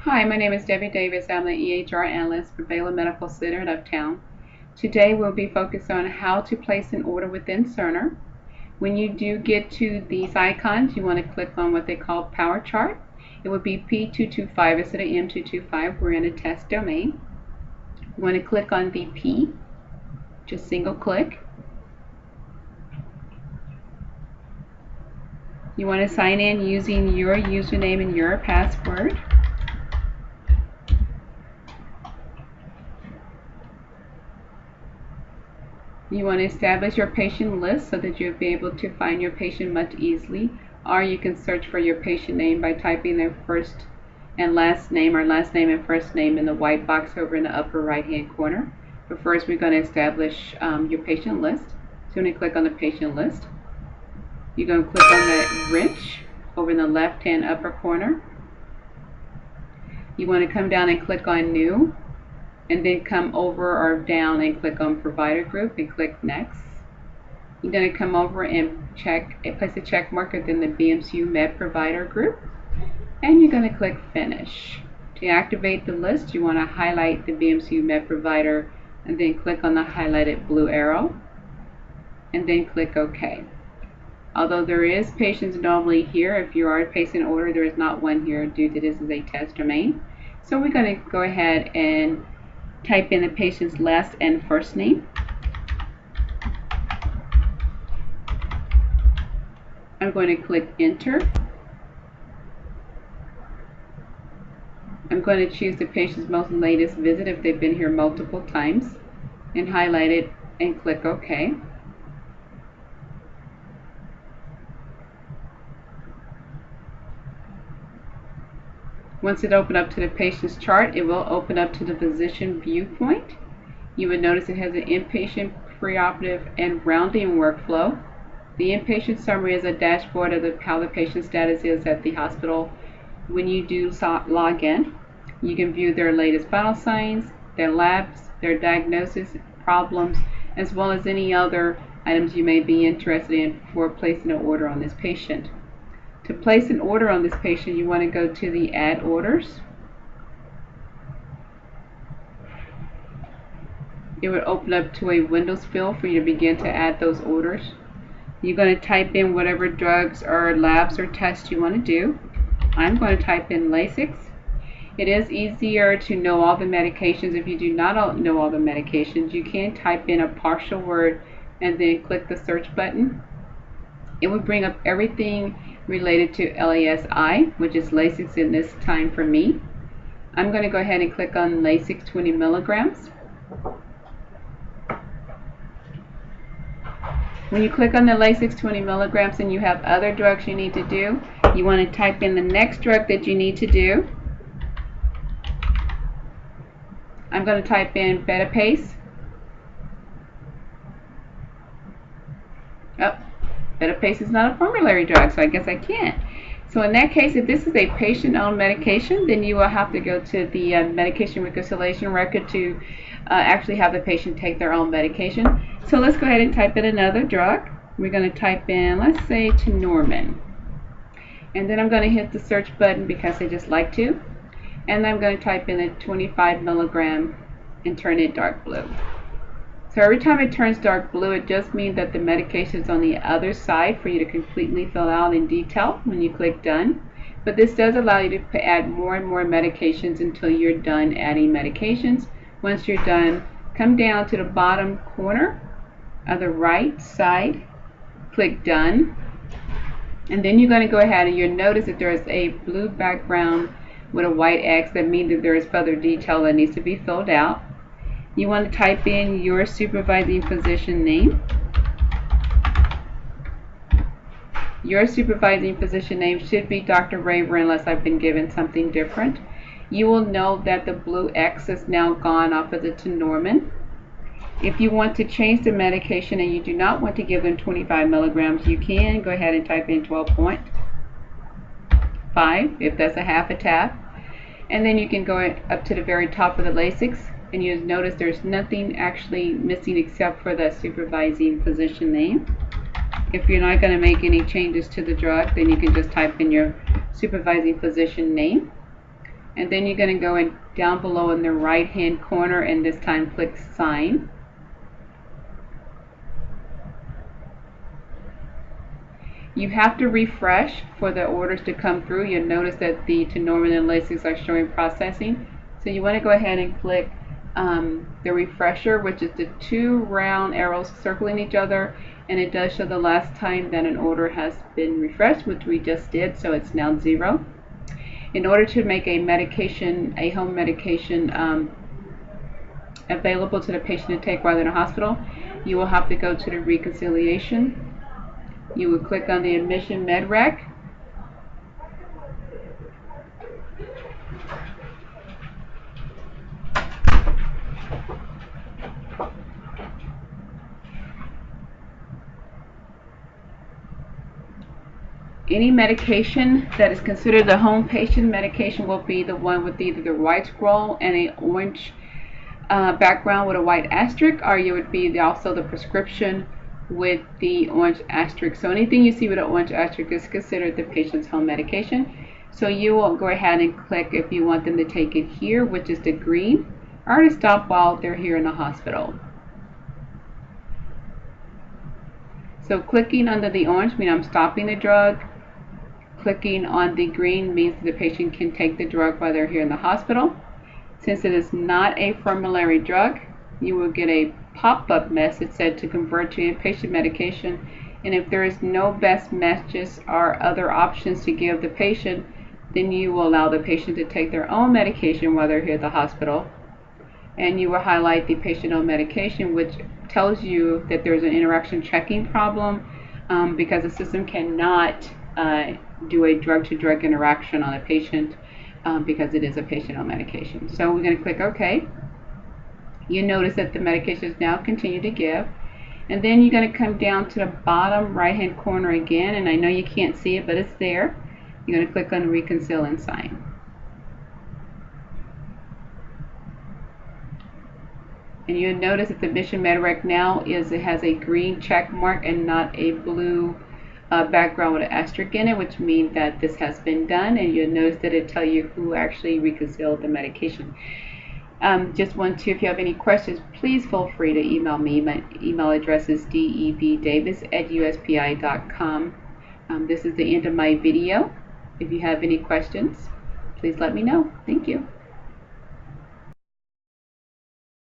Hi, my name is Debbie Davis. I'm the EHR analyst for Baylor Medical Center in Uptown. Today we'll be focused on how to place an order within Cerner. When you do get to these icons, you want to click on what they call Power Chart. It would be P225 instead of M225. We're in a test domain. You want to click on the P, just single click. You want to sign in using your username and your password. You want to establish your patient list so that you'll be able to find your patient much easily, or you can search for your patient name by typing their first and last name, or last name and first name, in the white box over in the upper right hand corner. But first we're going to establish your patient list. So you're going to click on the patient list. You're going to click on the wrench over in the left hand upper corner. You want to come down and click on new, and then come over or down and click on provider group and click next. You're going to come over and place a check mark within the BMCU Med provider group, and you're going to click finish. To activate the list, you want to highlight the BMCU Med provider and then click on the highlighted blue arrow and then click OK. Although there is patients normally here, if you are placing an order, there is not one here due to this is a test domain. So we're going to go ahead and type in the patient's last and first name. I'm going to click enter. I'm going to choose the patient's most latest visit if they've been here multiple times and highlight it and click OK. Once it opens up to the patient's chart, it will open up to the physician viewpoint. You would notice it has an inpatient, preoperative, and rounding workflow. The inpatient summary is a dashboard of how the patient status is at the hospital. When you do log in, you can view their latest vital signs, their labs, their diagnosis, problems, as well as any other items you may be interested in before placing an order on this patient. To place an order on this patient, you want to go to the Add Orders. It will open up to a Windows field for you to begin to add those orders. You're going to type in whatever drugs or labs or tests you want to do. I'm going to type in Lasix. It is easier to know all the medications. If you do not know all the medications, you can type in a partial word and then click the search button. It will bring up everything related to LASI, which is Lasix in this time for me. I'm going to go ahead and click on Lasix 20 milligrams. When you click on the Lasix 20 milligrams and you have other drugs you need to do, you want to type in the next drug that you need to do. I'm going to type in Betapace. Oh, Betapace is not a formulary drug, so I guess I can't. So in that case, if this is a patient-owned medication, then you will have to go to the medication reconciliation record to actually have the patient take their own medication. So let's go ahead and type in another drug. We're going to type in, let's say, Tenormin. And then I'm going to hit the search button because I just like to. And I'm going to type in a 25 milligram and turn it dark blue. So every time it turns dark blue, it just means that the medication is on the other side for you to completely fill out in detail when you click done. But this does allow you to add more and more medications until you're done adding medications. Once you're done, come down to the bottom corner of the right side, click done, and then you're going to go ahead and you'll notice that there is a blue background with a white X. That means that there is further detail that needs to be filled out. You want to type in your supervising physician name. Your supervising physician name should be Dr. Raver unless I've been given something different. You will know that the blue X is now gone off of the Tenormin. If you want to change the medication and you do not want to give them 25 milligrams, you can go ahead and type in 12.5 if that's a half a tab. And then you can go up to the very top of the Lasix, and you'll notice there's nothing actually missing except for the supervising physician name. If you're not going to make any changes to the drug, then you can just type in your supervising physician name. And then you're going to go in down below in the right hand corner and this time click sign. You have to refresh for the orders to come through. You'll notice that the Tenormin and Lasix are showing processing. So you want to go ahead and click the refresher, which is the two round arrows circling each other, and it does show the last time that an order has been refreshed, which we just did, so it's now 0. In order to make a medication, a home medication available to the patient to take while they're in a hospital, you will have to go to the reconciliation. You will click on the admission med rec. Any medication that is considered the home patient medication will be the one with either the white scroll and an orange background with a white asterisk, or you would be also the prescription with the orange asterisk. So anything you see with an orange asterisk is considered the patient's home medication. So you will go ahead and click if you want them to take it here, which is the green, or to stop while they're here in the hospital. So clicking under the orange means I'm stopping the drug. Clicking on the green means the patient can take the drug while they're here in the hospital. Since it is not a formulary drug, you will get a pop-up message said to convert to inpatient medication, and if there is no best matches or other options to give the patient, then you will allow the patient to take their own medication while they're here at the hospital. And you will highlight the patient-owned medication, which tells you that there's an interaction checking problem because the system cannot do a drug-to-drug interaction on a patient because it is a patient-owned medication. So we're going to click OK. You notice that the medications now continue to give. And then you're going to come down to the bottom right-hand corner again, and I know you can't see it, but it's there. You're going to click on Reconcile and Sign. And you'll notice that the Mission MedRec now it has a green check mark and not a blue background with an asterisk in it, which means that this has been done, and you'll notice that it tells you who actually reconciled the medication. Just want to, if you have any questions, please feel free to email me. My email address is debdavis@uspi.com. This is the end of my video. If you have any questions, please let me know. Thank you.